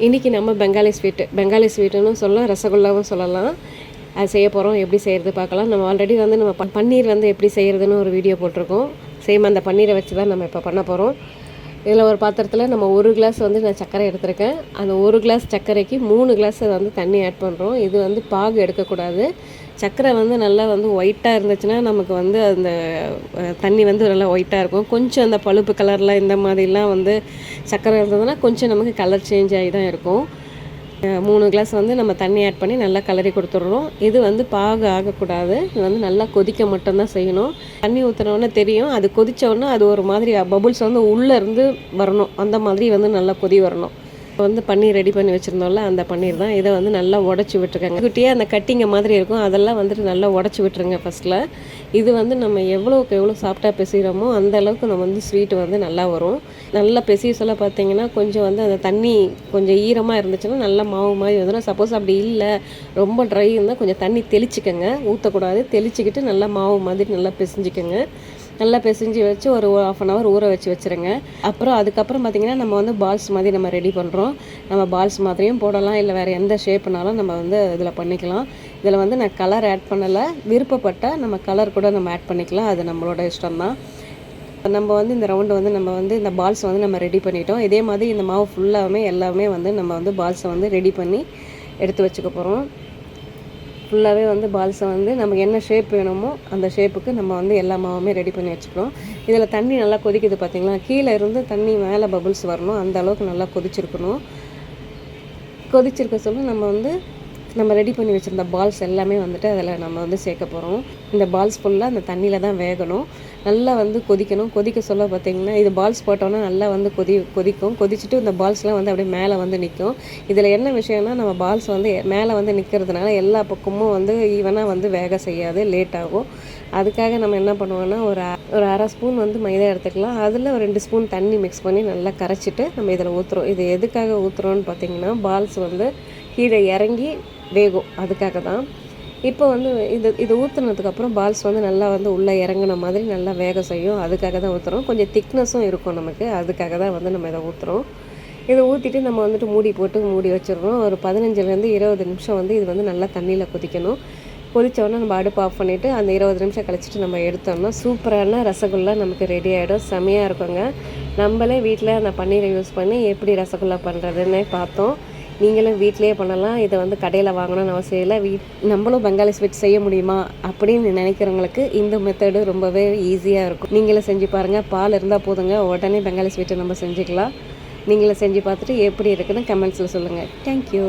இன்றைக்கி நம்ம பெங்காலி ஸ்வீட்டுன்னு சொல்லலாம், ரசகுல்லாவும் சொல்லலாம். அது செய்ய போகிறோம். எப்படி செய்கிறது பார்க்கலாம். நம்ம ஆல்ரெடி வந்து நம்ம பன்னீர் வந்து எப்படி செய்கிறதுன்னு ஒரு வீடியோ போட்டிருக்கோம். சேம் அந்த பன்னீரை வச்சு தான் நம்ம இப்போ பண்ண போகிறோம். இதில் ஒரு பாத்திரத்தில் நம்ம 1 கிளாஸ் வந்து நான் சர்க்கரை எடுத்திருக்கேன். அந்த 1 கிளாஸ் சர்க்கரைக்கு 3 கிளாஸ் வந்து தண்ணி ஆட் பண்ணுறோம். இது வந்து பாகு எடுக்கக்கூடாது. சர்க்கரை வந்து நல்லா வந்து ஒயிட்டாக இருந்துச்சுன்னா நமக்கு வந்து அந்த தண்ணி வந்து நல்லா ஒயிட்டாக இருக்கும். கொஞ்சம் அந்த பழுப்பு கலரில் இந்த மாதிரிலாம் வந்து சர்க்கரை இருந்ததுன்னா கொஞ்சம் நமக்கு கலர் சேஞ்ச் ஆகி தான் இருக்கும். 3 கிளாஸ் வந்து நம்ம தண்ணி ஆட் பண்ணி நல்லா கலரி கொடுத்துட்றோம். இது வந்து பாகு ஆகக்கூடாது. இது வந்து நல்லா கொதிக்க மட்டும்தான் செய்யணும். தண்ணி ஊற்றினோடனே தெரியும், அது கொதித்தோடனே அது ஒரு மாதிரி பபுள்ஸ் வந்து உள்ளே இருந்து வரணும். அந்த மாதிரி வந்து நல்லா கொதி வரணும். இப்போ வந்து பன்னீர் ரெடி பண்ணி வச்சுருந்தோம்ல, அந்த பன்னீர் தான். இதை வந்து நல்லா உடச்சி விட்டுருக்காங்க. குட்டியே அந்த கட்டிங்க மாதிரி இருக்கும், அதெல்லாம் வந்துட்டு நல்லா உடச்சி விட்டுருங்க ஃபஸ்ட்டில். இது வந்து நம்ம எவ்வளோக்கு எவ்வளோ சாஃப்டாக பிசைகிறோமோ அந்த அளவுக்கு நம்ம வந்து ஸ்வீட்டு வந்து நல்லா வரும். நல்லா பிசைய சொல்ல பார்த்தீங்கன்னா கொஞ்சம் வந்து அந்த தண்ணி கொஞ்சம் ஈரமாக இருந்துச்சுன்னா நல்லா மாவு மாதிரி வந்துடும். சப்போஸ் அப்படி இல்லை, ரொம்ப ட்ரை இருந்தால் கொஞ்சம் தண்ணி தெளிச்சிக்கங்க, ஊற்றக்கூடாது. தெளிச்சிக்கிட்டு நல்லா மாவு மாதிரி நல்லா பிசைஞ்சிக்கங்க. நல்லா பிசைஞ்சு வச்சு ஒரு 1/2 hour ஊற வச்சுருங்க. அதுக்கப்புறம் பார்த்திங்கன்னா நம்ம வந்து பால்ஸ் மாதிரி நம்ம ரெடி பண்ணுறோம். நம்ம பால்ஸ் மாதிரியும் போடலாம், இல்லை வேறு எந்த ஷேப்புனாலும் நம்ம வந்து இதில் பண்ணிக்கலாம். இதில் வந்து நான் கலர் ஆட் பண்ணலை. விருப்பப்பட்டால் நம்ம கலர் கூட நம்ம ஆட் பண்ணிக்கலாம், அது நம்மளோட இஷ்டம்தான். நம்ம வந்து இந்த ரவுண்டு வந்து நம்ம வந்து இந்த பால்ஸ் வந்து நம்ம ரெடி பண்ணிட்டோம். இதே மாதிரி இந்த மாவு ஃபுல்லாகவே எல்லாமே வந்து நம்ம வந்து பால்ஸை வந்து ரெடி பண்ணி எடுத்து வச்சுக்க போகிறோம். ஃபுல்லாகவே வந்து பால்ஸை வந்து நமக்கு என்ன ஷேப் வேணுமோ அந்த ஷேப்புக்கு நம்ம வந்து எல்லா மாவுமே ரெடி பண்ணி வச்சுக்கிறோம். இதில் தண்ணி நல்லா கொதிக்குது பார்த்திங்களா, கீழே இருந்து தண்ணி மேலே பபுள்ஸ் வரணும், அந்த அளவுக்கு நல்லா கொதிச்சிருக்கணும். கொதிச்சிருக்க சொல்ல நம்ம ரெடி பண்ணி வச்சுருந்த பால்ஸ் எல்லாமே வந்துட்டு அதில் நம்ம வந்து சேர்க்க போகிறோம். இந்த பால்ஸ் ஃபுல்லாக அந்த தண்ணியில் தான் வேகணும். நல்லா வந்து கொதிக்கணும். கொதிக்க சொல்ல பார்த்திங்கன்னா இது பால்ஸ் போட்டோன்னா நல்லா வந்து கொதிக்கும். கொதிச்சுட்டு இந்த பால்ஸ்லாம் வந்து அப்படியே மேலே வந்து நிற்கும். இதில் என்ன விஷயம்னா, நம்ம பால்ஸ் வந்து மேலே வந்து நிற்கிறதுனால எல்லா பக்கமும் வந்து ஈவனாக வந்து வேக செய்யாது, லேட் ஆகும். அதுக்காக நம்ம என்ன பண்ணுவோன்னா ஒரு 1/2 ஸ்பூன் வந்து மைதா எடுத்துக்கலாம். அதில் ஒரு 2 ஸ்பூன் தண்ணி மிக்ஸ் பண்ணி நல்லா கரைச்சிட்டு நம்ம இதில் ஊற்றுறோம். இது எதுக்காக ஊற்றுறோன்னு பார்த்திங்கன்னா, பால்ஸ் வந்து கீழே இறங்கி வேகும், அதுக்காக தான். இப்போ வந்து இது ஊற்றுனதுக்கப்புறம் பால்ஸ் வந்து நல்லா வந்து உள்ளே இறங்கின மாதிரி நல்லா வேக செய்யும், அதுக்காக தான் ஊற்றுறோம். கொஞ்சம் திக்னஸும் இருக்கும் நமக்கு, அதுக்காக தான் வந்து நம்ம இதை ஊற்றுறோம். இதை ஊற்றிட்டு நம்ம வந்துட்டு மூடி வச்சிடுறோம். ஒரு 15லேருந்து 20 நிமிஷம் வந்து இது வந்து நல்லா தண்ணியில் கொதிக்கணும். கொதித்தோடனே நம்ம அடுப்பு ஆஃப் பண்ணிவிட்டு அந்த 20 நிமிஷம் கழிச்சிட்டு நம்ம எடுத்தோம்னா சூப்பரான ரசகுல்லா நமக்கு ரெடி ஆகிடும். செமையாக இருக்குங்க. நம்மளே வீட்டில் அந்த பன்னீரை யூஸ் பண்ணி எப்படி ரசகுல்லா பண்ணுறதுன்னு பார்த்தோம். நீங்களும் வீட்டிலேயே பண்ணலாம். இதை வந்து கடையில் வாங்கணும்னு அவசியம் இல்லை. நம்மளும் பெங்காலி ஸ்வீட் செய்ய முடியுமா அப்படின்னு நினைக்கிறவங்களுக்கு இந்த மெத்தடு ரொம்பவே ஈஸியாக இருக்கும். நீங்களும் செஞ்சு பாருங்கள். பால் இருந்தால் போதுங்க, உடனே பெங்காலி ஸ்வீட்டை நம்ம செஞ்சுக்கலாம். நீங்களும் செஞ்சு பார்த்துட்டு எப்படி இருக்குன்னு கமெண்ட்ஸில் சொல்லுங்கள். தேங்க்யூ.